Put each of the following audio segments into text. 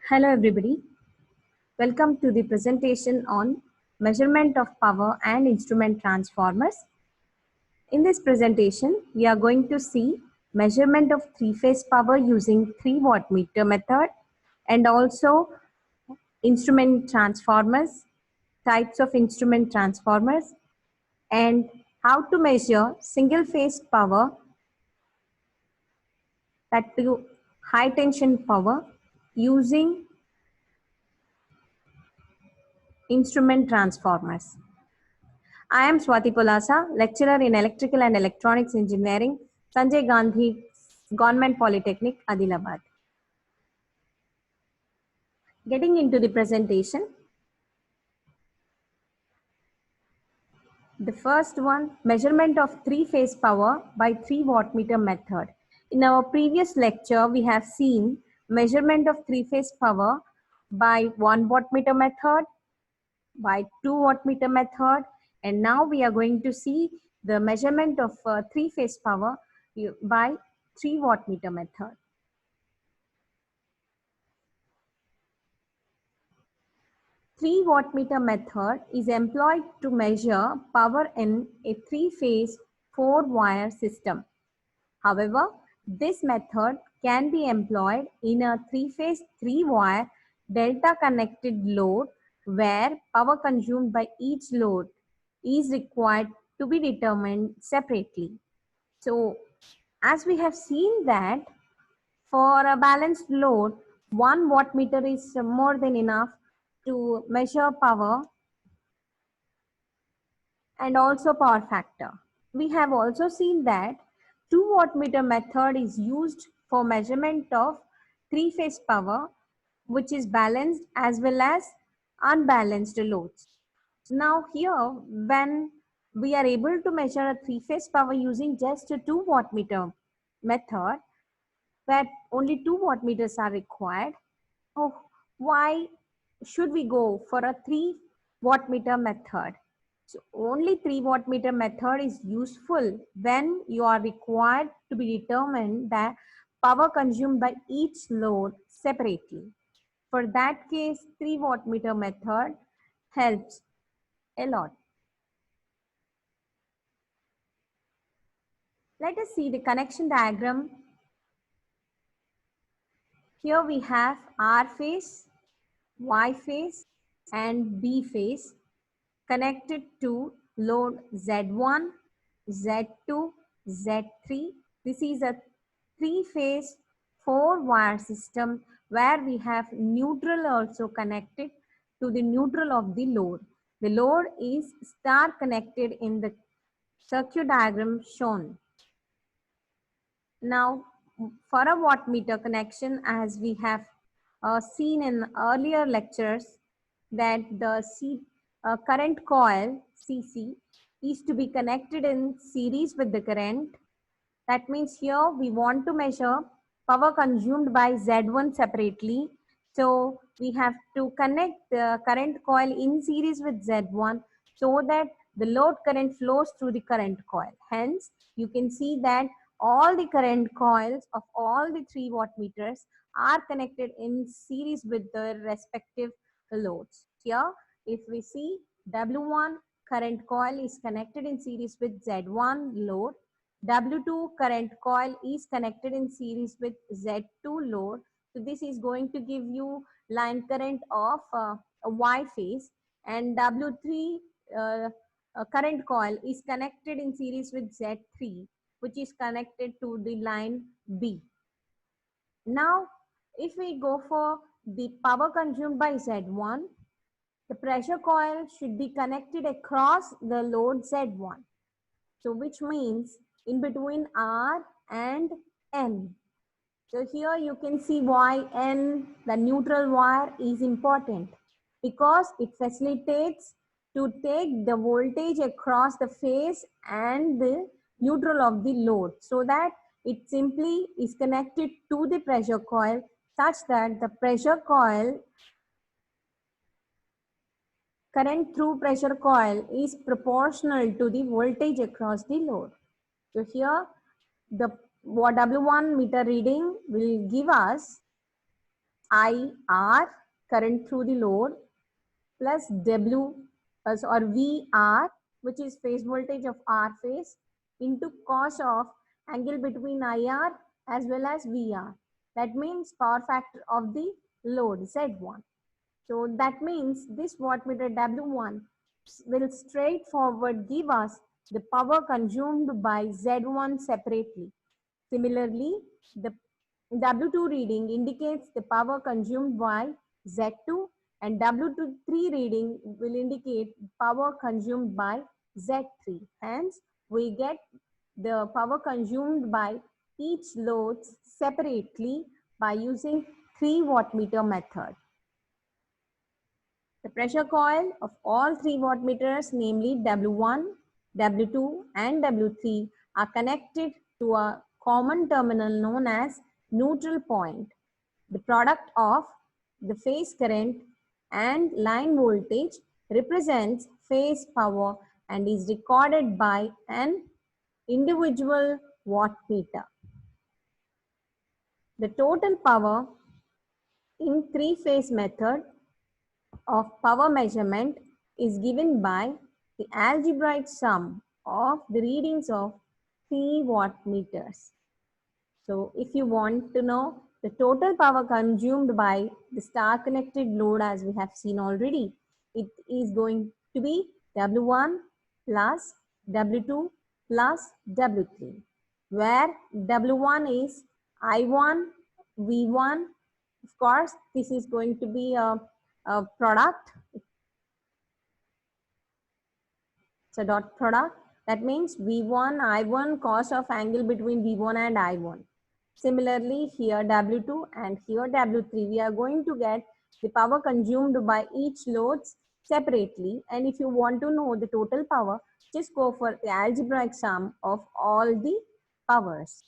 Hello everybody, welcome to the presentation on measurement of power and instrument transformers. In this presentation, we are going to see measurement of three-phase power using 3-watt meter method and also instrument transformers, types of instrument transformers, and how to measure single-phase power, that to high tension power using instrument transformers. I am Swati Pulasa, lecturer in Electrical and Electronics Engineering, Sanjay Gandhi Government Polytechnic, Adilabad. Getting into the presentation. The first one, measurement of three-phase power by 3-watt meter method. In our previous lecture, we have seen measurement of three-phase power by 1-watt meter method, by 2-watt meter method, and now we are going to see the measurement of three-phase power by 3-watt meter method. 3-watt meter method is employed to measure power in a three-phase 4-wire system. However, this method can be employed in a three-phase 3-wire delta connected load where power consumed by each load is required to be determined separately. So, as we have seen that for a balanced load, 1 watt meter is more than enough to measure power and also power factor. We have also seen that 2-watt meter method is used for measurement of three-phase power, which is balanced as well as unbalanced loads. Now here, when we are able to measure a three-phase power using just a 2-watt meter method, where only 2-watt meters are required, why should we go for a 3-watt meter method? So only 3-watt meter method is useful when you are required to be determined the power consumed by each load separately. For that case, 3-watt meter method helps a lot. Let us see the connection diagram. Here we have R phase, Y phase and B phase connected to load Z1, Z2, Z3. This is a three-phase 4-wire system where we have neutral also connected to the neutral of the load. The load is star connected in the circuit diagram shown. Now, for a watt meter connection, as we have seen in earlier lectures, that the current coil CC is to be connected in series with the current. That means here we want to measure power consumed by Z1 separately. So we have to connect the current coil in series with Z1 so that the load current flows through the current coil. Hence, you can see that all the current coils of all the 3-watt meters are connected in series with the respective loads. Here, if we see W1 current coil is connected in series with Z1 load, W2 current coil is connected in series with Z2 load. So this is going to give you line current of a Y phase, and W3 current coil is connected in series with Z3, which is connected to the line B. Now, if we go for the power consumed by Z1, the pressure coil should be connected across the load Z1. So which means in between R and N. So here you can see why N, the neutral wire, is important, because it facilitates to take the voltage across the phase and the neutral of the load, so that it simply is connected to the pressure coil such that the pressure coil current through pressure coil is proportional to the voltage across the load. So here the W1 meter reading will give us IR, current through the load, plus W or VR, which is phase voltage of R phase, into cos of angle between IR as well as VR. That means power factor of the load Z1. So that means this wattmeter W1 will straightforward give us the power consumed by Z1 separately. Similarly, the W2 reading indicates the power consumed by Z2, and W3 reading will indicate power consumed by Z3. Hence, we get the power consumed by each loads separately by using 3 wattmeter method. The pressure coil of all 3 wattmeters, namely W1, W2 and W3, are connected to a common terminal known as neutral point. The product of the phase current and line voltage represents phase power and is recorded by an individual wattmeter. The total power in three-phase method of power measurement is given by the algebraic sum of the readings of 3 wattmeters. So if you want to know the total power consumed by the star connected load, as we have seen already, it is going to be W1 plus W2 plus W3, where W1 is I1, V1. Of course, this is going to be a product. It's a dot product. That means V1, I1, cos of angle between V1 and I1. Similarly, here W2 and here W3, we are going to get the power consumed by each loads separately. And if you want to know the total power, just go for the algebraic sum of all the powers.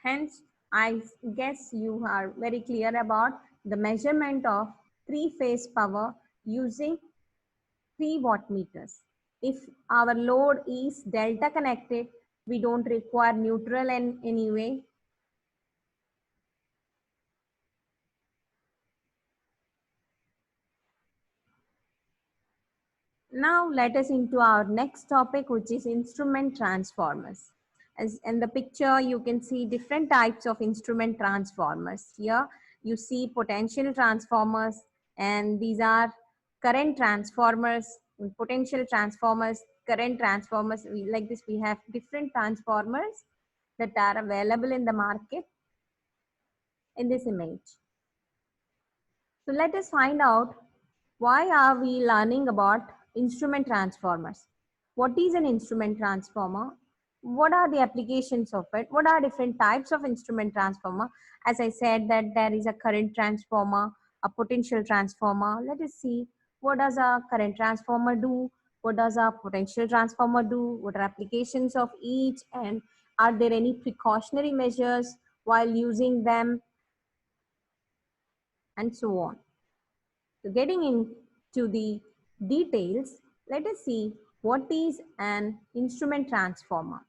Hence, I guess you are very clear about the measurement of three-phase power using 3 wattmeters. If our load is delta connected, we don't require neutral in any way. Now let us into our next topic, which is instrument transformers. As in the picture, you can see different types of instrument transformers. Here you see potential transformers, and these are current transformers, potential transformers, current transformers. Like this, we have different transformers that are available in the market in this image. So let us find out, why are we learning about instrument transformers? What is an instrument transformer? What are the applications of it? What are different types of instrument transformer? As I said that there is a current transformer, a potential transformer. Let us see, what does a current transformer do? What does a potential transformer do? What are applications of each? And are there any precautionary measures while using them? And so on. So getting into the details, let us see what is an instrument transformer.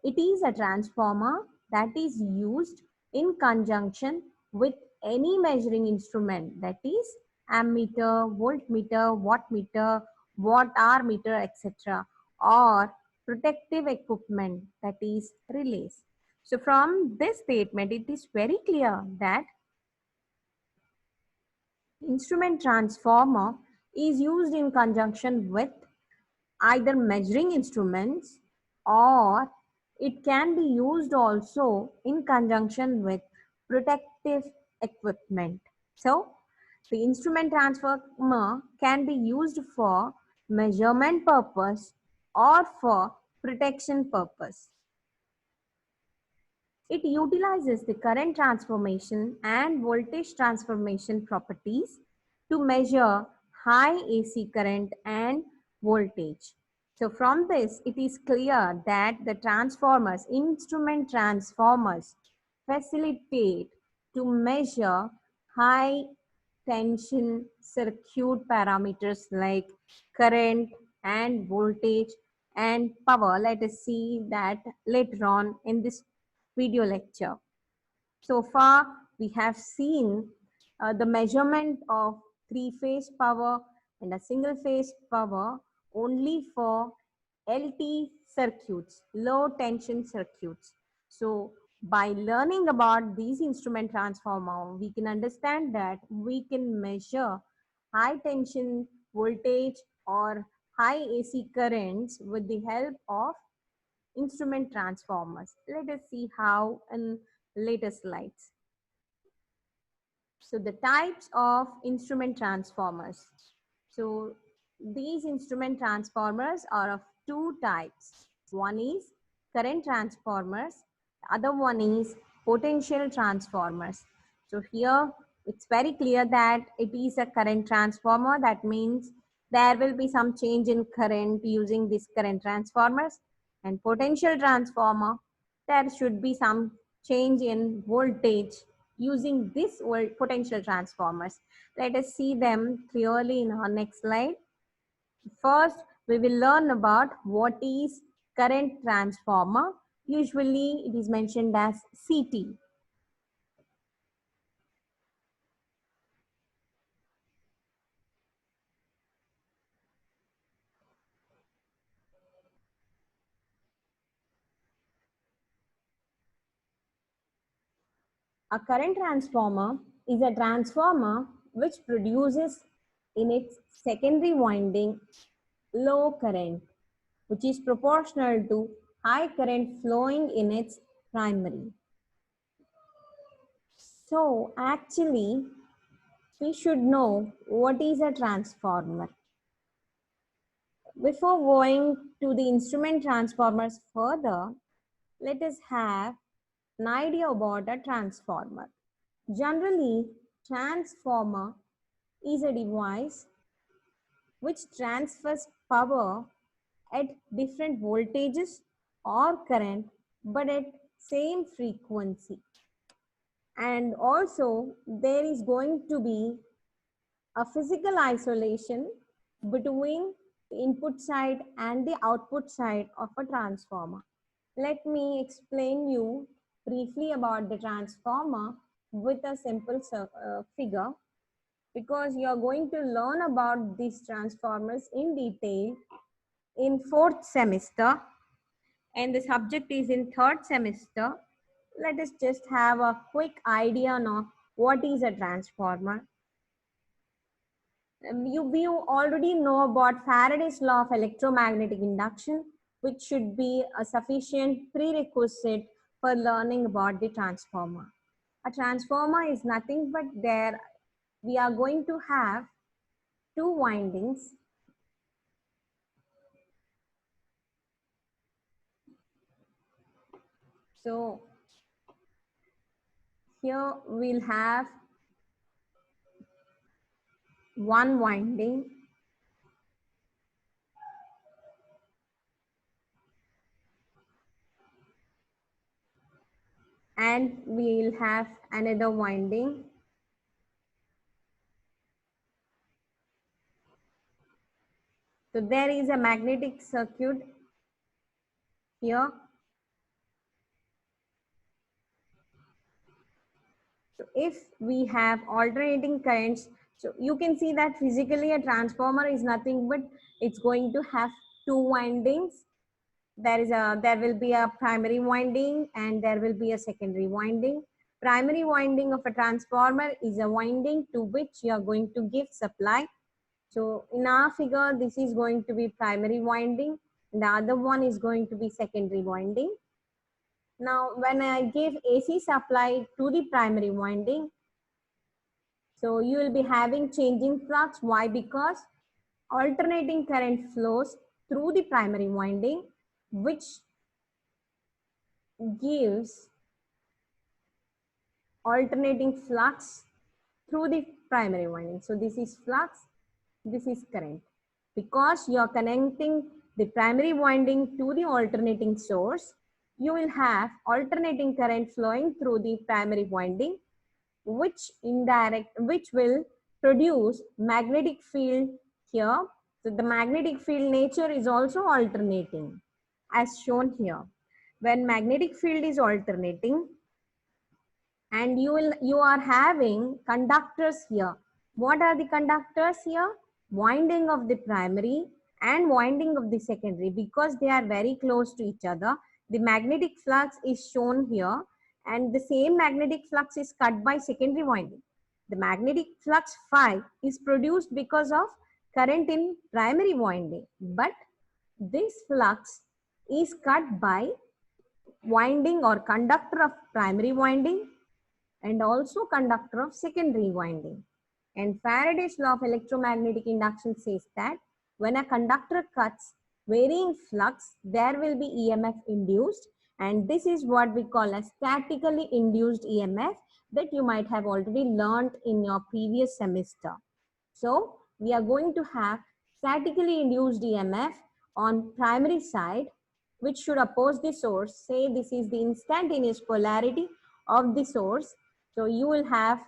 It is a transformer that is used in conjunction with any measuring instrument, that is ammeter, voltmeter, wattmeter, watt hour meter, etc., or protective equipment, that is relays. So from this statement, it is very clear that instrument transformer is used in conjunction with either measuring instruments, or it can be used also in conjunction with protective equipment. So the instrument transformer can be used for measurement purpose or for protection purpose. It utilizes the current transformation and voltage transformation properties to measure high AC current and voltage. So from this, it is clear that the transformers, instrument transformers, facilitate to measure high tension circuit parameters like current and voltage and power. Let us see that later on in this video lecture. So far, we have seen the measurement of three-phase power and a single-phase power only for LT circuits, low tension circuits. So by learning about these instrument transformer, we can understand that we can measure high tension voltage or high AC currents with the help of instrument transformers. Let us see how in later slides. So the types of instrument transformers. So these instrument transformers are of two types. One is current transformers, the other one is potential transformers. So here it's very clear that it is a current transformer. That means there will be some change in current using this current transformers, and potential transformer, there should be some change in voltage using this potential transformers. Let us see them clearly in our next slide. First, we will learn about what is current transformer. Usually it is mentioned as CT. A current transformer is a transformer which produces in its secondary winding low current, which is proportional to high current flowing in its primary. So actually, we should know what is a transformer. Before going to the instrument transformers further, let us have an idea about a transformer. Generally, transformer is a device which transfers power at different voltages or current but at same frequency. And also there is going to be a physical isolation between the input side and the output side of a transformer. Let me explain you briefly about the transformer with a simple figure, because you are going to learn about these transformers in detail in 4th semester and the subject is in 3rd semester. Let us just have a quick idea on what is a transformer. You already know about Faraday's law of electromagnetic induction, which should be a sufficient prerequisite for learning about the transformer. A transformer is nothing but there we are going to have two windings. So here we'll have one winding and we'll have another winding. So there is a magnetic circuit here. So if we have alternating currents, so you can see that physically a transformer is nothing but it's going to have two windings. There will be a primary winding and there will be a secondary winding. Primary winding of a transformer is a winding to which you are going to give supply. So in our figure, this is going to be primary winding. And the other one is going to be secondary winding. Now, when I give AC supply to the primary winding, so you will be having changing flux. Why? Because alternating current flows through the primary winding, which gives alternating flux through the primary winding. So this is flux, this is current. Because you are connecting the primary winding to the alternating source, you will have alternating current flowing through the primary winding, which will produce magnetic field here. So the magnetic field nature is also alternating as shown here. When magnetic field is alternating and you are having conductors here. What are the conductors here? Winding of the primary and winding of the secondary, because they are very close to each other. The magnetic flux is shown here and the same magnetic flux is cut by secondary winding. The magnetic flux phi is produced because of current in primary winding, but this flux is cut by winding or conductor of primary winding and also conductor of secondary winding. And Faraday's law of electromagnetic induction says that when a conductor cuts varying flux, there will be EMF induced, and this is what we call a statically induced EMF that you might have already learned in your previous semester. So we are going to have statically induced EMF on primary side, which should oppose the source. Say this is the instantaneous polarity of the source. So you will have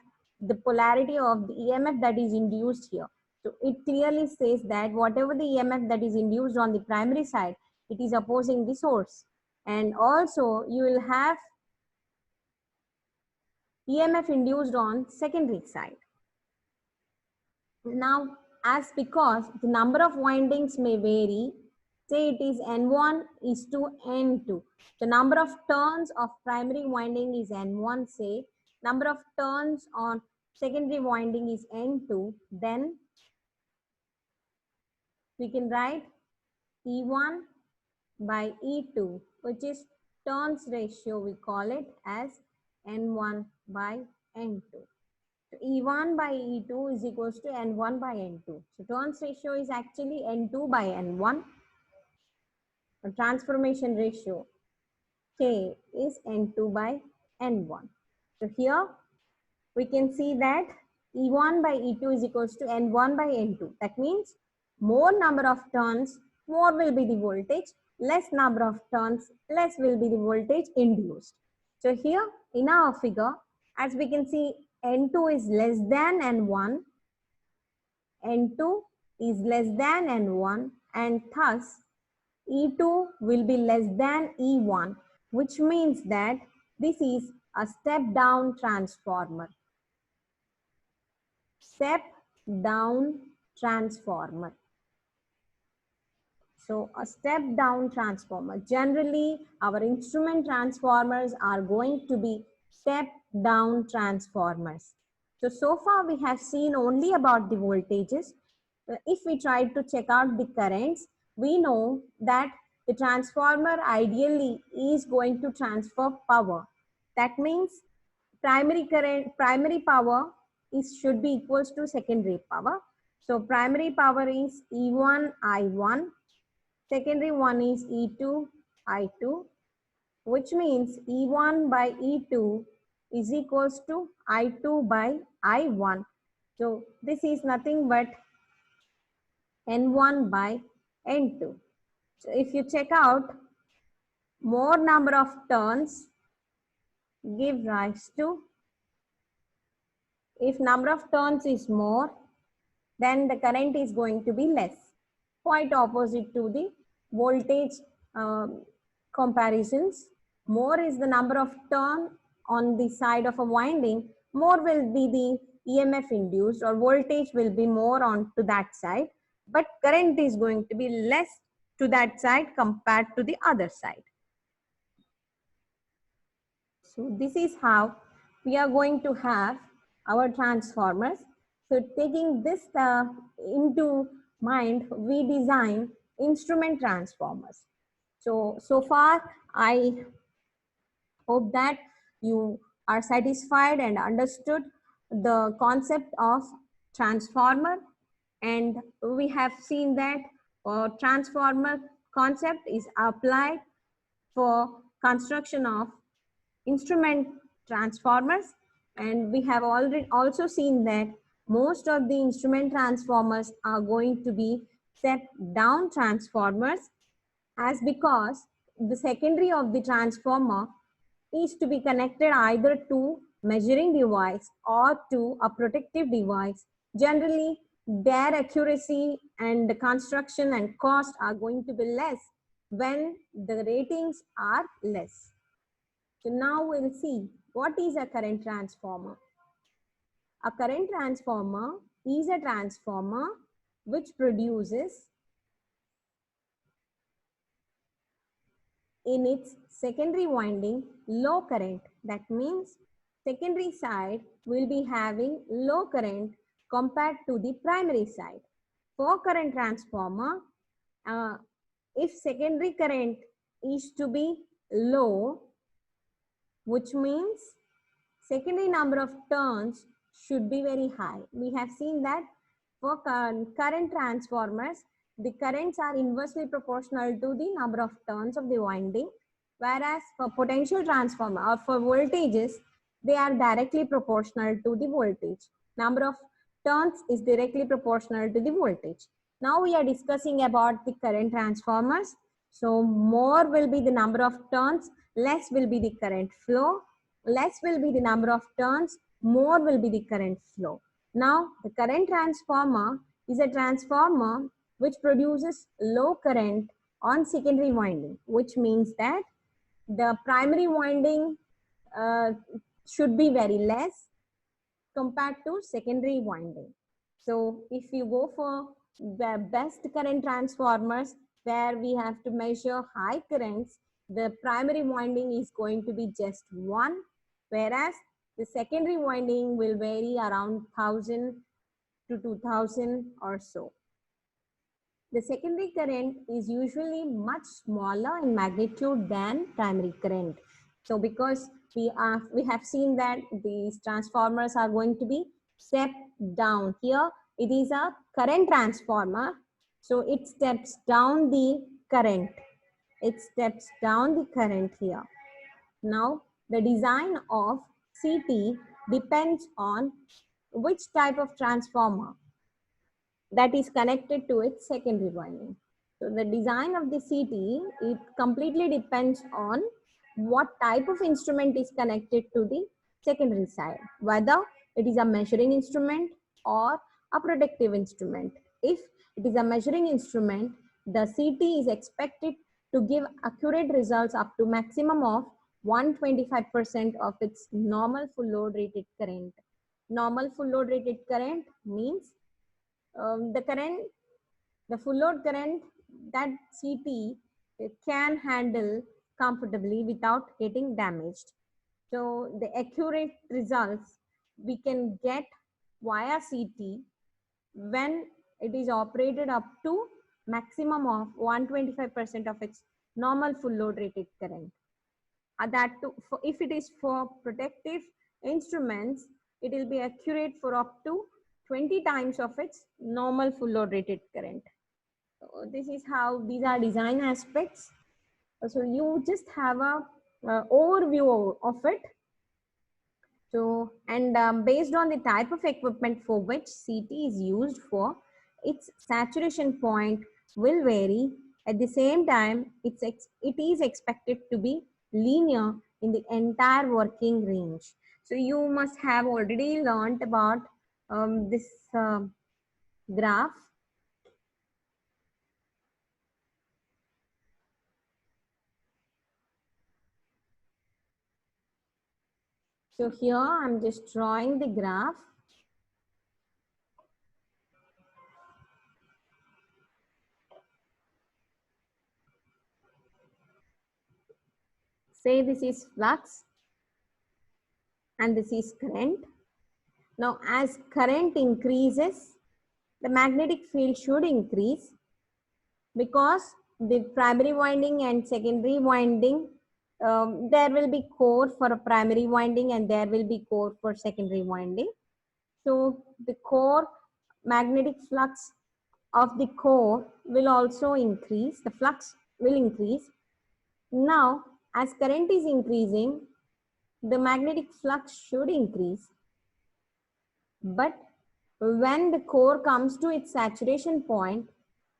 the polarity of the EMF that is induced here. So it clearly says that whatever the EMF that is induced on the primary side, it is opposing the source. And also you will have EMF induced on secondary side. Now, as because the number of windings may vary, say it is N1 is to N2. The number of turns of primary winding is N1, say. Number of turns on secondary winding is N2. Then we can write E1 by E2, which is turns ratio, we call it as N1 by N2. So E1 by E2 is equals to N1 by N2. So turns ratio is actually N2 by N1. The transformation ratio K is N2 by N1. So here we can see that E1 by E2 is equals to N1 by N2. That means more number of turns, more will be the voltage, less number of turns, less will be the voltage induced. So here in our figure, as we can see, N2 is less than N1, N2 is less than N1, and thus E2 will be less than E1, which means that this is a step down transformer. Step down transformer. So a step down transformer. Generally, our instrument transformers are going to be step down transformers. So far we have seen only about the voltages. If we try to check out the currents, we know that the transformer ideally is going to transfer power. That means primary power should be equals to secondary power. So primary power is E1 I1. Secondary one is E2 I2, which means E1 by E2 is equals to I2 by I1. So this is nothing but N1 by N2. So if you check out, more number of turns give rise to, if number of turns is more, then the current is going to be less. Quite opposite to the voltage comparisons. More is the number of turn on the side of a winding, more will be the EMF induced, or voltage will be more on to that side, but current is going to be less to that side compared to the other side. So this is how we are going to have our transformers. So taking this into mind, we design instrument transformers. So far, I hope that you are satisfied and understood the concept of transformer, and we have seen that transformer concept is applied for construction of instrument transformers, and we have already also seen that most of the instrument transformers are going to be step down transformers, as because the secondary of the transformer is to be connected either to measuring device or to a protective device. Generally, their accuracy and the construction and cost are going to be less when the ratings are less. So now we'll see what is a current transformer. A current transformer is a transformer which produces in its secondary winding low current. That means secondary side will be having low current compared to the primary side. For current transformer, if secondary current is to be low, which means secondary number of turns should be very high. We have seen that for current transformers, the currents are inversely proportional to the number of turns of the winding, whereas for potential transformer or for voltages, they are directly proportional to the voltage. Number of turns is directly proportional to the voltage. Now we are discussing about the current transformers. So more will be the number of turns, less will be the current flow. Less will be the number of turns, more will be the current flow. Now, the current transformer is a transformer which produces low current on secondary winding, which means that the primary winding should be very less compared to secondary winding. So, if you go for the best current transformers where we have to measure high currents, the primary winding is going to be just 1, whereas the secondary winding will vary around 1000 to 2000 or so. The secondary current is usually much smaller in magnitude than primary current. So because we have seen that these transformers are going to be stepped down. Here it is a current transformer, so it steps down the current. It steps down the current here. Now the design of CT depends on which type of transformer that is connected to its secondary winding. So the design of the CT, it completely depends on what type of instrument is connected to the secondary side, whether it is a measuring instrument or a protective instrument. If it is a measuring instrument, the CT is expected to give accurate results up to maximum of 125% of its normal full load rated current. Normal full load rated current means the full load current that CT can handle comfortably without getting damaged. So the accurate results we can get via CT when it is operated up to maximum of 125% of its normal full load rated current. That too, if it is for protective instruments, it will be accurate for up to 20 times of its normal full load rated current. So this is how these are design aspects. So you just have a overview of it. So, and based on the type of equipment for which CT is used for, its saturation point will vary. At the same time, it is expected to be linear in the entire working range. So you must have already learned about this graph. So here I'm just drawing the graph. Say this is flux and this is current. Now as current increases, the magnetic field should increase because the primary winding and secondary winding, there will be core for a primary winding and there will be core for secondary winding. So the core magnetic flux of the core will also increase, the flux will increase. Now, as current is increasing, the magnetic flux should increase. But when the core comes to its saturation point,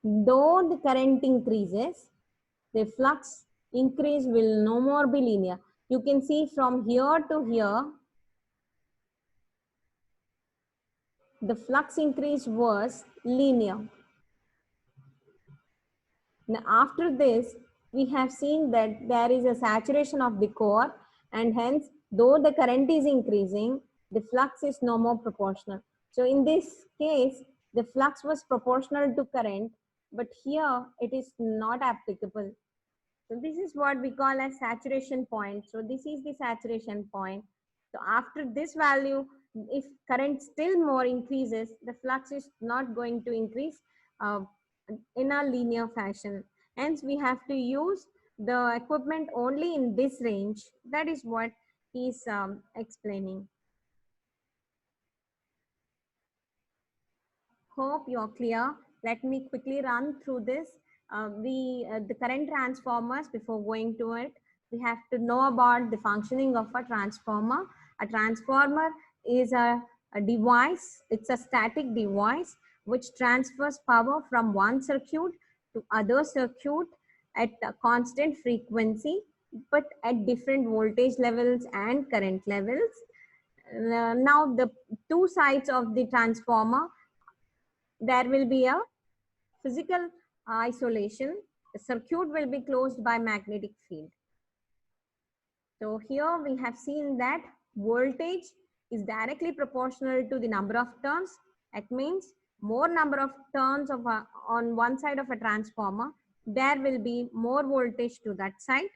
though the current increases, the flux increase will no more be linear. You can see from here to here, the flux increase was linear. Now, after this, we have seen that there is a saturation of the core, and hence, though the current is increasing, the flux is no more proportional. So in this case, the flux was proportional to current, but here it is not applicable. So this is what we call as saturation point. So this is the saturation point. So after this value, if current still more increases, the flux is not going to increase uh, in a linear fashion. Hence, we have to use the equipment only in this range. That is what he's explaining. Hope you're clear. Let me quickly run through this. The current transformers, before going to it, we have to know about the functioning of a transformer. A transformer is a device, it's a static device which transfers power from one circuit to other circuit at a constant frequency, but at different voltage levels and current levels. Now, the two sides of the transformer, there will be a physical isolation. The circuit will be closed by magnetic field. So here we have seen that voltage is directly proportional to the number of turns. That means more number of turns of on one side of a transformer, there will be more voltage to that side.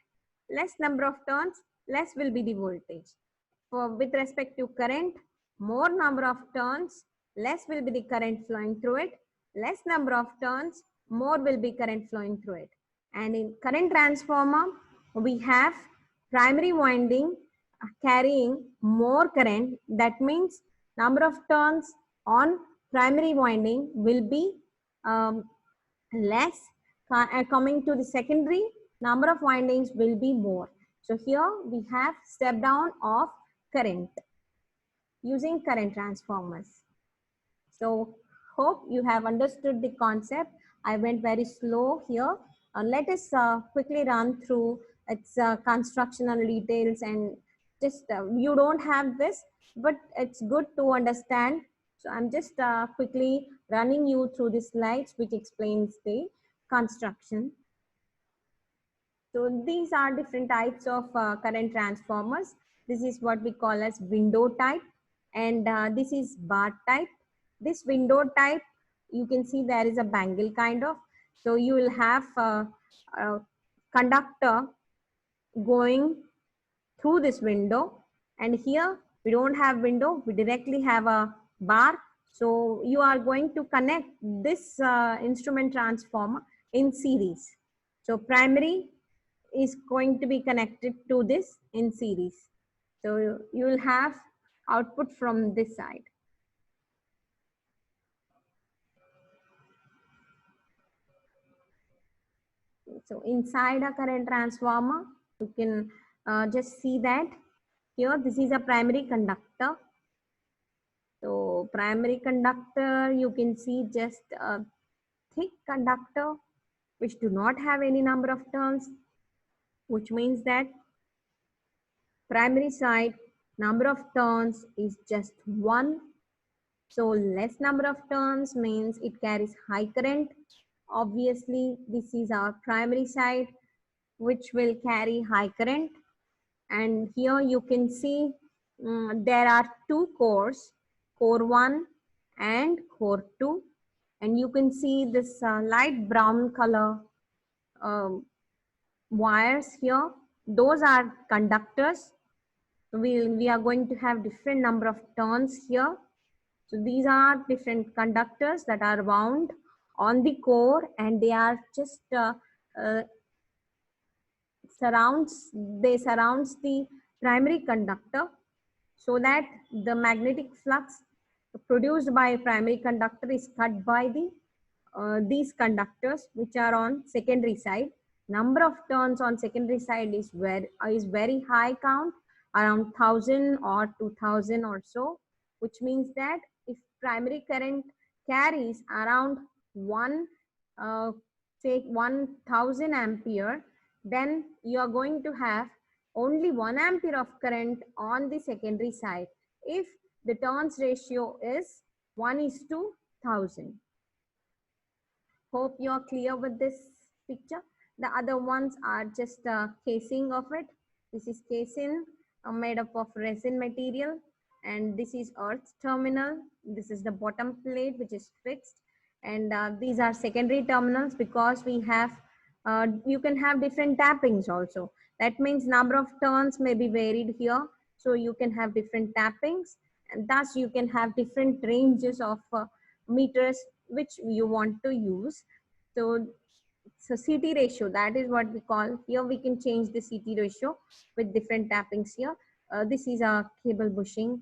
Less number of turns, less will be the voltage. For with respect to current, more number of turns, less will be the current flowing through it. Less number of turns, more will be current flowing through it. And in current transformer, we have primary winding carrying more current. That means number of turns on primary winding will be less. Coming to the secondary, number of windings will be more. So here we have step down of current using current transformers. So hope you have understood the concept. I went very slow here. Let us quickly run through its constructional details, and just you don't have this, but it's good to understand. So I'm just quickly running you through the slides which explains the construction. So these are different types of current transformers. This is what we call as window type, and this is bar type. This window type, you can see there is a bangle kind of. So you will have a conductor going through this window, and here we don't have window, we directly have a bar. So you are going to connect this instrument transformer in series. So primary is going to be connected to this in series. So you will have output from this side. So inside a current transformer, you can just see that here this is a primary conductor. So primary conductor, you can see just a thick conductor which do not have any number of turns, which means that primary side number of turns is just one. So less number of turns means it carries high current. Obviously, this is our primary side, which will carry high current. And here you can see there are two cores, core 1 and core 2. And you can see this light brown color um, wires here. Those are conductors. We are going to have different number of turns here. So these are different conductors that are wound on the core, and they are just uh, surrounds the primary conductor, so that the magnetic flux produced by primary conductor is cut by the these conductors which are on secondary side. Number of turns on secondary side is very high count, around 1000 or 2000 or so, which means that if primary current carries around one say 1000 ampere, then you are going to have only 1 ampere of current on the secondary side if the turns ratio is 1:1000. Hope you're clear with this picture. The other ones are just a casing of it. This is casing made up of resin material, and this is earth terminal. This is the bottom plate which is fixed, and these are secondary terminals because we have you can have different tappings also. That means number of turns may be varied here, so you can have different tappings, and thus you can have different ranges of meters which you want to use. So CT ratio, that is what we call. Here we can change the CT ratio with different tappings here. This is a cable bushing.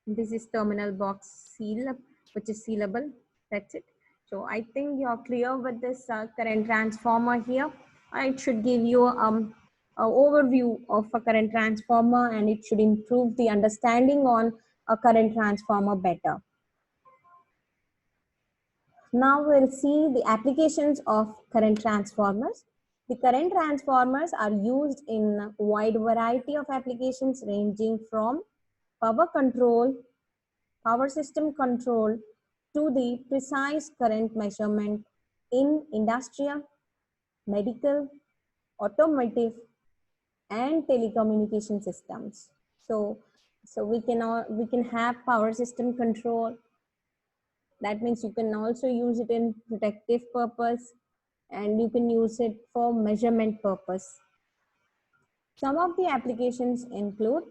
This is terminal box seal, which is sealable. That's it. So I think you're clear with this current transformer here. It should give you an overview of a current transformer, and it should improve the understanding on a current transformer better. Now we'll see the applications of current transformers. The current transformers are used in a wide variety of applications ranging from power control, power system control to the precise current measurement in industrial, medical, automotive, and telecommunication systems. So we can have power system control. That means you can also use it in protective purpose, and you can use it for measurement purpose. Some of the applications include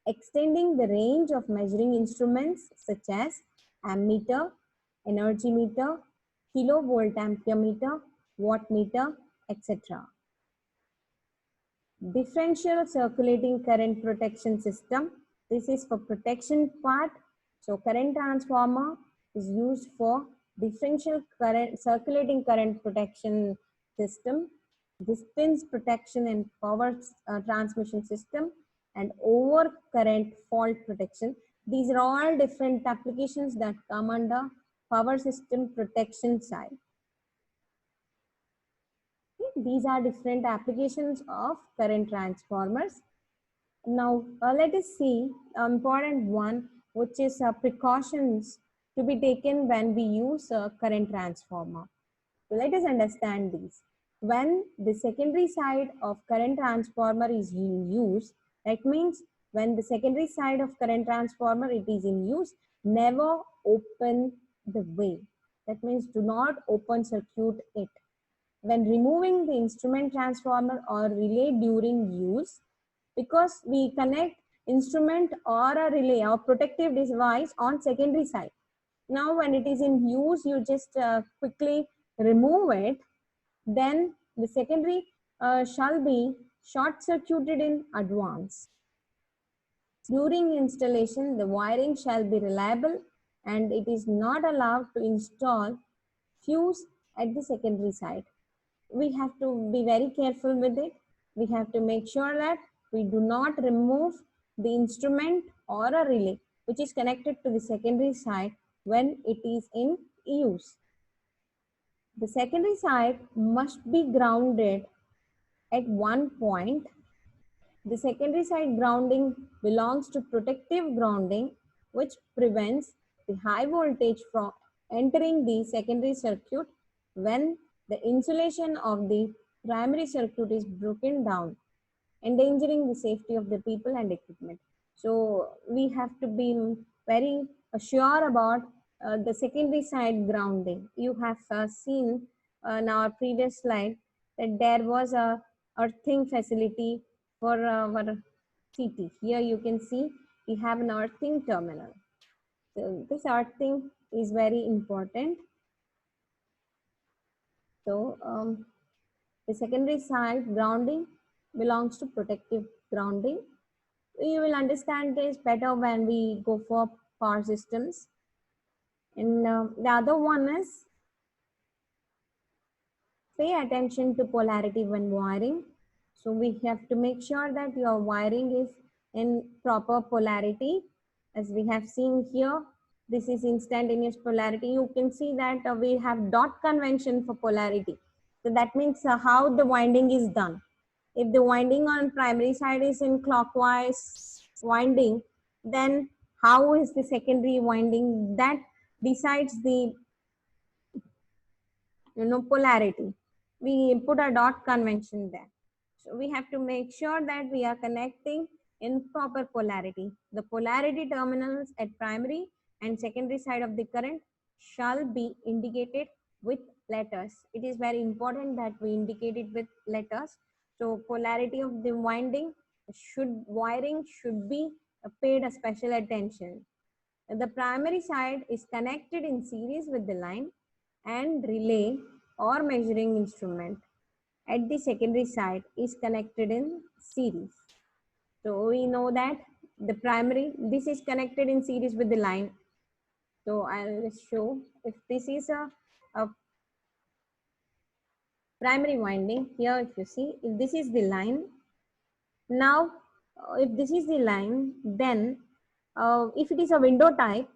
extending the range of measuring instruments such as ammeter, energy meter, kilovolt ampere meter, watt meter, etc. Differential circulating current protection system. This is for protection part. So current transformer is used for differential current, circulating current protection system, distance protection and power transmission system, and over current fault protection. These are all different applications that come under power system protection side. These are different applications of current transformers. Now, let us see an important one, which is precautions to be taken when we use a current transformer. So let us understand these. When the secondary side of current transformer is in use, that means when the secondary side of current transformer it is in use, never open the way. That means do not open circuit it. When removing the instrument transformer or relay during use, because we connect instrument or a relay or protective device on secondary side. Now when it is in use, you just quickly remove it, then the secondary shall be short circuited in advance. During installation, the wiring shall be reliable and it is not allowed to install fuse at the secondary side. We have to be very careful with it. We have to make sure that we do not remove the instrument or a relay which is connected to the secondary side when it is in use. The secondary side must be grounded at one point. The secondary side grounding belongs to protective grounding, which prevents the high voltage from entering the secondary circuit when the insulation of the primary circuit is broken down, endangering the safety of the people and equipment. So we have to be very sure about the secondary side grounding. You have seen in our previous slide that there was a earthing facility for our CT. Here you can see we have an earthing terminal. So this earthing is very important. So the secondary side grounding belongs to protective grounding. You will understand this better when we go for power systems. And the other one is pay attention to polarity when wiring. So we have to make sure that your wiring is in proper polarity. As we have seen here, this is instantaneous polarity. You can see that we have dot convention for polarity. So that means how the winding is done. If the winding on primary side is in clockwise winding, then how is the secondary winding, that decides the polarity. We put a dot convention there. So we have to make sure that we are connecting in proper polarity. The polarity terminals at primary and secondary side of the current shall be indicated with letters. It is very important that we indicate it with letters. So polarity of the wiring should be paid a special attention. The primary side is connected in series with the line and relay or measuring instrument at the secondary side is connected in series. So we know that the primary, this is connected in series with the line. So I'll show if this is a primary winding here. If you see, if this is the line, now if this is the line, then if it is a window type,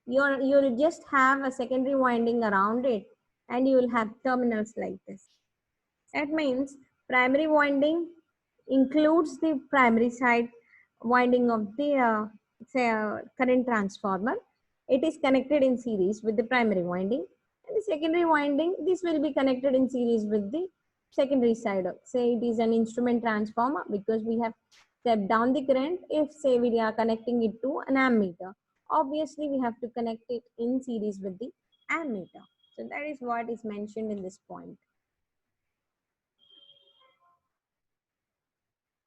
you'll just have a secondary winding around it and you will have terminals like this. That means primary winding includes the primary side winding of the current transformer. It is connected in series with the primary winding, and the secondary winding, this will be connected in series with the secondary side. Say it is an instrument transformer, because we have stepped down the current. If say we are connecting it to an ammeter, obviously we have to connect it in series with the ammeter. So that is what is mentioned in this point.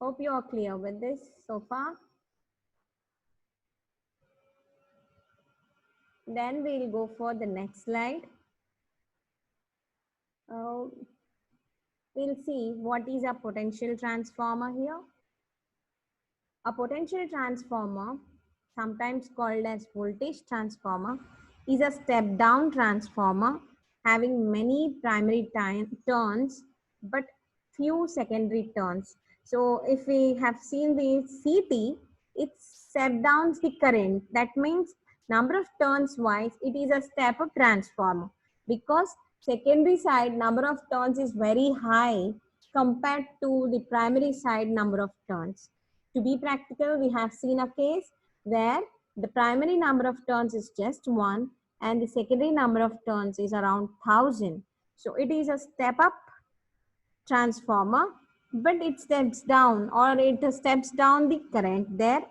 Hope you are clear with this so far. Then we'll go for the next slide. We'll see what is a potential transformer here. A potential transformer, sometimes called as voltage transformer, is a step-down transformer having many primary turns but few secondary turns. So if we have seen the CT, it step downs the current. That means number of turns wise, it is a step-up transformer, because secondary side number of turns is very high compared to the primary side number of turns. To be practical, we have seen a case where the primary number of turns is just 1 and the secondary number of turns is around 1000. So it is a step up transformer, but it steps down, or it steps down the current there.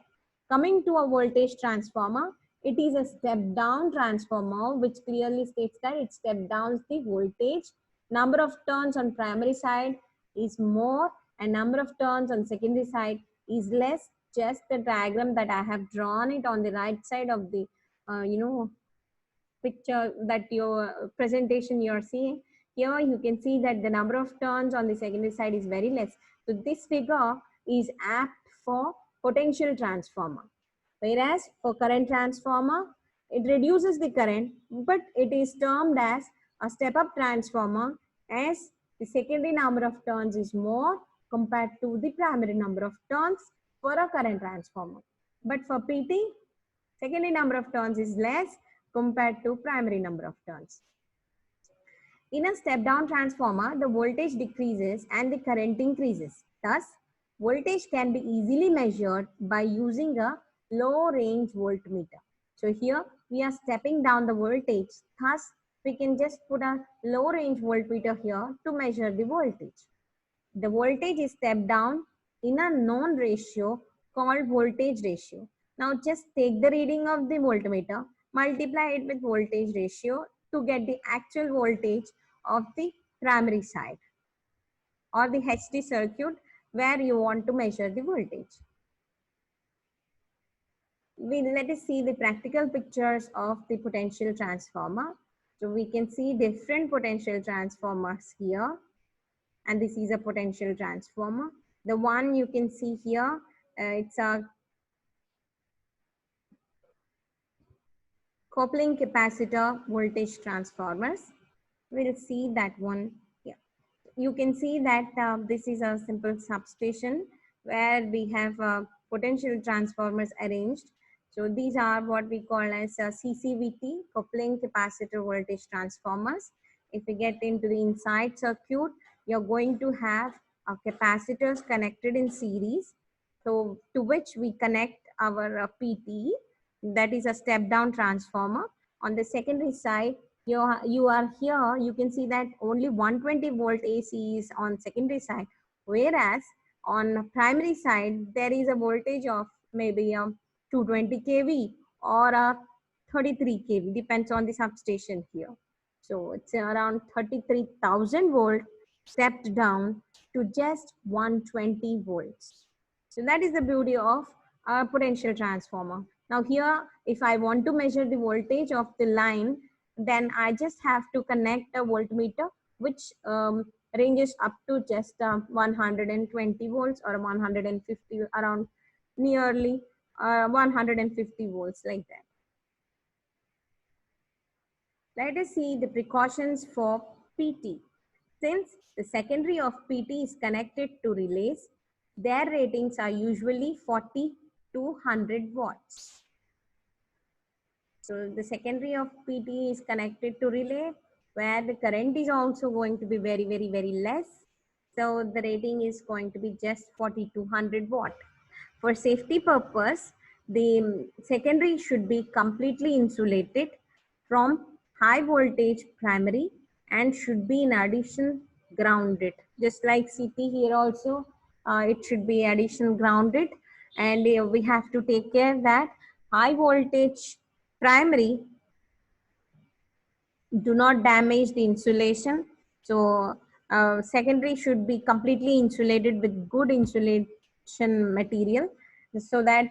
Coming to a voltage transformer, it is a step down transformer, which clearly states that it step downs the voltage. Number of turns on primary side is more and number of turns on secondary side is less. Just the diagram that I have drawn it on the right side of the picture that your presentation you're seeing. Here you can see that the number of turns on the secondary side is very less. So this figure is apt for potential transformer. Whereas for current transformer, it reduces the current, but it is termed as a step-up transformer, as the secondary number of turns is more compared to the primary number of turns for a current transformer. But for PT, secondary number of turns is less compared to primary number of turns. In a step-down transformer, the voltage decreases and the current increases. Thus, voltage can be easily measured by using a low-range voltmeter. So here we are stepping down the voltage. Thus, we can just put a low-range voltmeter here to measure the voltage. The voltage is stepped down in a known ratio called voltage ratio. Now just take the reading of the voltmeter, multiply it with voltage ratio to get the actual voltage of the primary side or the HT circuit where you want to measure the voltage. Let us see the practical pictures of the potential transformer. So we can see different potential transformers here, and this is a potential transformer. The one you can see here, it's a coupling capacitor voltage transformers. We'll see that one here. You can see that this is a simple substation where we have potential transformers arranged. So these are what we call as CCVT, coupling capacitor voltage transformers. If we get into the inside circuit, you're going to have capacitors connected in series, so to which we connect our PT. that is a step down transformer. On the secondary side, you are here, you can see that only 120 volt AC is on secondary side, whereas on primary side there is a voltage of maybe 220 kV or a 33 kV, depends on the substation here. So it's around 33,000 volt stepped down to just 120 volts. So that is the beauty of a potential transformer. Now here, if I want to measure the voltage of the line, then I just have to connect a voltmeter, which ranges up to just 120 volts or 150, around nearly 150 volts, like that. Let us see the precautions for PT. Since the secondary of PT is connected to relays, their ratings are usually 40 to 100 watts. So the secondary of PT is connected to relay, where the current is also going to be very, very, very less. So the rating is going to be just 40 to 100 watt. For safety purpose, the secondary should be completely insulated from high voltage primary and should be in addition grounded. Just like CT here also, it should be addition grounded, and we have to take care that high voltage primary do not damage the insulation. So secondary should be completely insulated with good insulation material, so that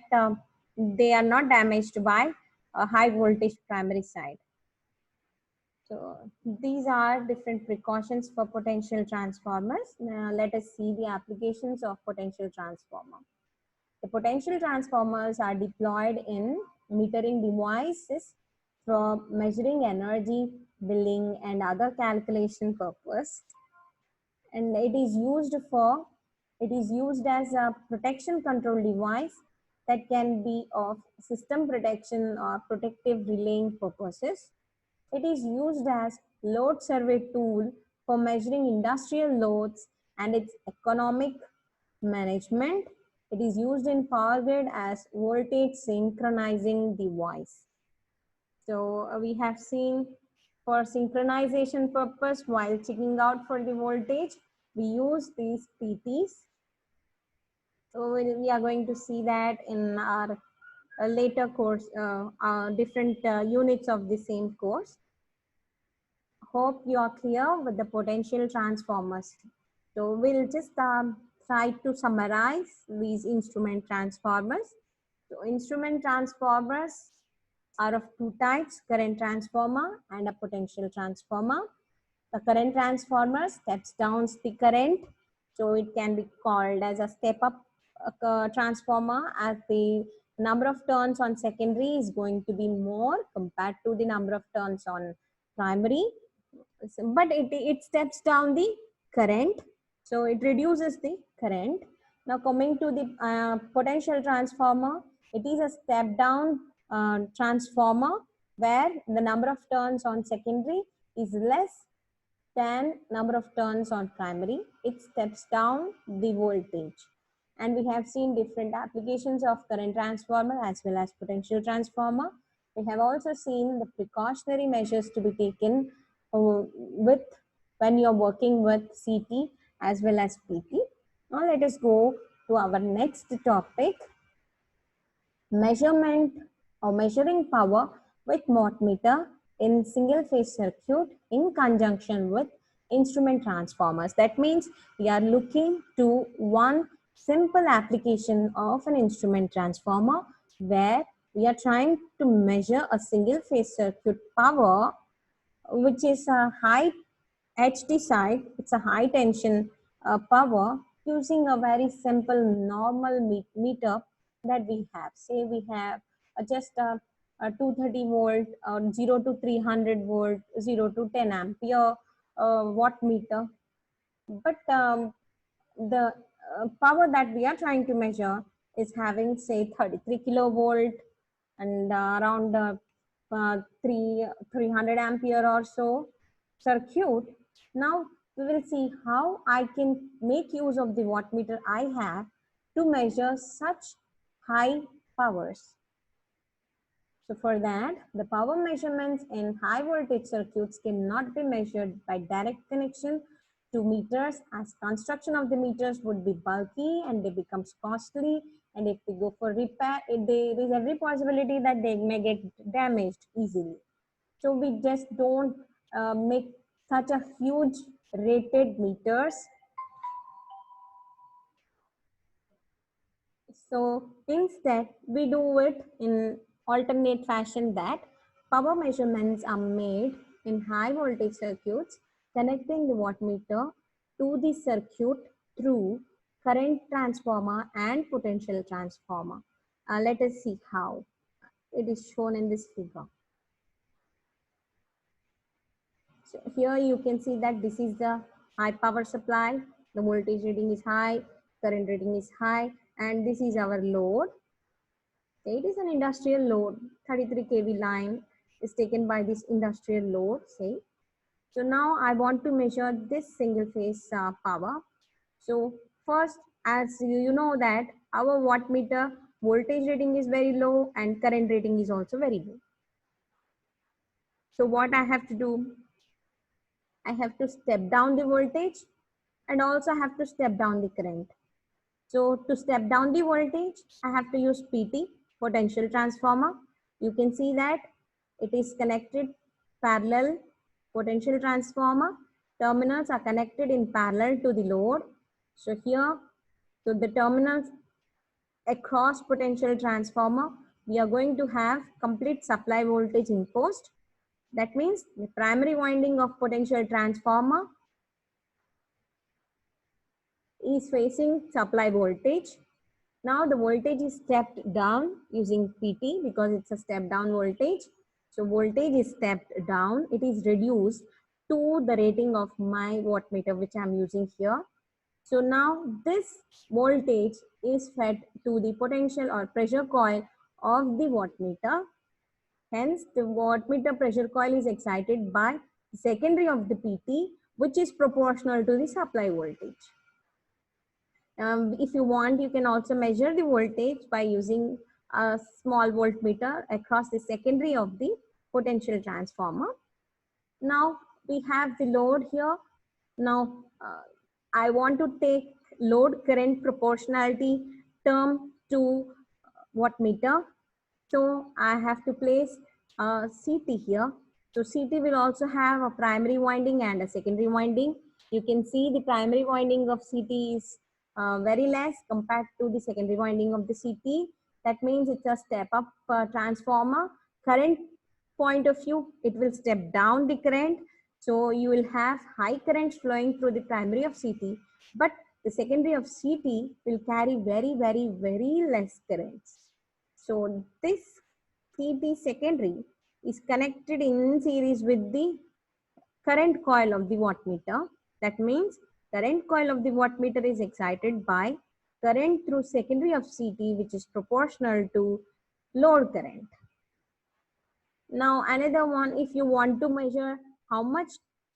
they are not damaged by a high voltage primary side. So these are different precautions for potential transformers. Now let us see the applications of potential transformer. The potential transformers are deployed in metering devices for measuring energy, billing, and other calculation purpose. And it is used as a protection control device that can be of system protection or protective relaying purposes. It is used as load survey tool for measuring industrial loads and its economic management. It is used in power grid as voltage synchronizing device. So we have seen for synchronization purpose, while checking out for the voltage, we use these PTs. So we are going to see that in our later course, different units of the same course. Hope you are clear with the potential transformers. So we'll just try to summarize these instrument transformers. So instrument transformers are of two types: current transformer and a potential transformer. The current transformer steps down the current, so it can be called as a step up transformer, as the number of turns on secondary is going to be more compared to the number of turns on primary. But it steps down the current, so it reduces the current. Now coming to the potential transformer, it is a step down transformer where the number of turns on secondary is less than number of turns on primary. It steps down the voltage. And we have seen different applications of current transformer as well as potential transformer. We have also seen the precautionary measures to be taken with when you're working with CT as well as PT. Now let us go to our next topic: measurement or measuring power with wattmeter in single phase circuit in conjunction with instrument transformers. That means we are looking to one simple application of an instrument transformer where we are trying to measure a single phase circuit power, which is a high HT side. It's a high tension power using a very simple normal meter that we have. Say we have just a 230 volt or 0 to 300 volt, 0 to 10 ampere watt meter. But the power that we are trying to measure is having, say, 33 kilovolt and around 300 ampere or so circuit. Now we will see how I can make use of the wattmeter I have to measure such high powers. So for that, the power measurements in high voltage circuits cannot be measured by direct connection to meters, as construction of the meters would be bulky and they becomes costly, and if they go for repair, there is every possibility that they may get damaged easily. So we just don't make such a huge rated meters. So instead, we do it in alternate fashion, that power measurements are made in high voltage circuits connecting the wattmeter to the circuit through current transformer and potential transformer. Let us see how it is shown in this figure. So here you can see that this is the high power supply. The voltage reading is high, current reading is high, and this is our load. It is an industrial load. 33 kV line is taken by this industrial load, say. So now I want to measure this single phase power. So first, as you know that our wattmeter voltage rating is very low and current rating is also very low. So what I have to do, I have to step down the voltage and also have to step down the current. So to step down the voltage, I have to use PT, potential transformer. You can see that it is connected parallel potential transformer. Terminals are connected in parallel to the load. So here, so the terminals across potential transformer, we are going to have complete supply voltage imposed. That means the primary winding of potential transformer is facing supply voltage. Now the voltage is stepped down using PT because it's a step down voltage. So voltage is stepped down. It is reduced to the rating of my wattmeter, which I'm using here. So now this voltage is fed to the potential or pressure coil of the wattmeter. Hence, the wattmeter pressure coil is excited by the secondary of the PT, which is proportional to the supply voltage. If you want, you can also measure the voltage by using a small voltmeter across the secondary of the potential transformer. Now we have the load here. Now I want to take load current proportionality term to wattmeter. So I have to place a CT here. So CT will also have a primary winding and a secondary winding. You can see the primary winding of CT is very less compared to the secondary winding of the CT. That means it's a step up transformer. Current point of view, it will step down the current. So you will have high currents flowing through the primary of CT, but the secondary of CT will carry very, very, very less currents. So this CT secondary is connected in series with the current coil of the wattmeter. That means current coil of the wattmeter is excited by current through secondary of CT, which is proportional to load current. Now another one, if you want to measure how much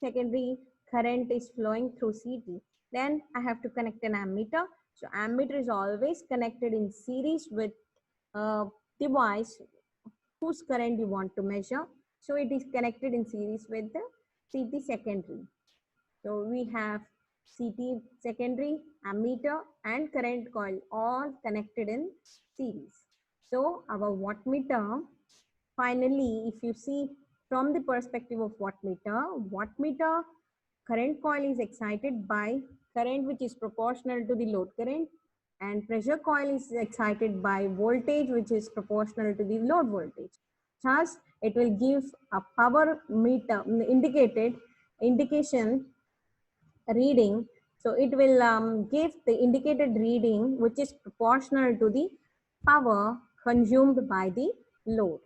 secondary current is flowing through CT, then I have to connect an ammeter. So ammeter is always connected in series with a device whose current you want to measure. So it is connected in series with the CT secondary. So we have CT secondary, ammeter and current coil all connected in series. So our wattmeter, finally, if you see from the perspective of wattmeter current coil is excited by current which is proportional to the load current, and pressure coil is excited by voltage which is proportional to the load voltage. Thus, it will give a power meter indication reading. So it will give the indicated reading which is proportional to the power consumed by the load.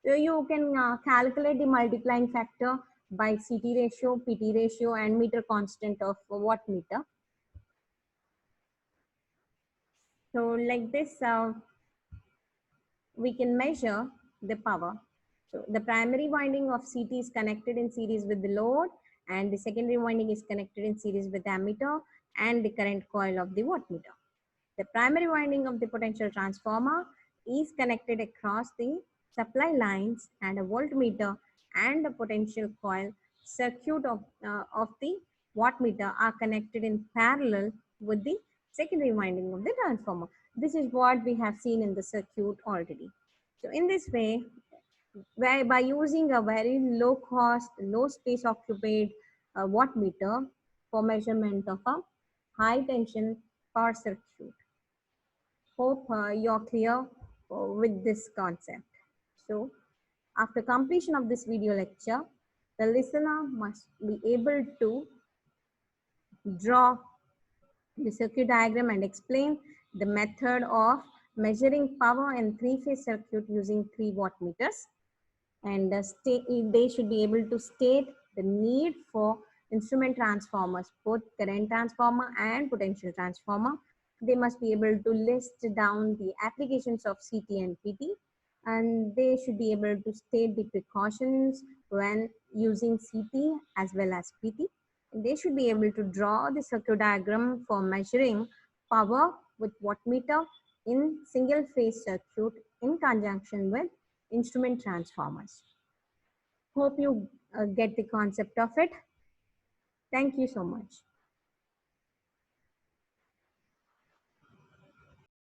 So you can calculate the multiplying factor by CT ratio, PT ratio and meter constant of wattmeter. So like this, we can measure the power. So the primary winding of CT is connected in series with the load, and the secondary winding is connected in series with the ammeter and the current coil of the wattmeter. The primary winding of the potential transformer is connected across the supply lines and a voltmeter and a potential coil circuit of the wattmeter are connected in parallel with the secondary winding of the transformer. This is what we have seen in the circuit already. So in this way, by using a very low cost, low space occupied wattmeter for measurement of a high tension power circuit. Hope you're clear with this concept. So after completion of this video lecture, the listener must be able to draw the circuit diagram and explain the method of measuring power in three-phase circuit using 3 wattmeters, and they should be able to state the need for instrument transformers, both current transformer and potential transformer. They must be able to list down the applications of CT and PT, and they should be able to state the precautions when using CT as well as PT. They should be able to draw the circuit diagram for measuring power with wattmeter in single phase circuit in conjunction with instrument transformers. Hope you get the concept of it. Thank you so much.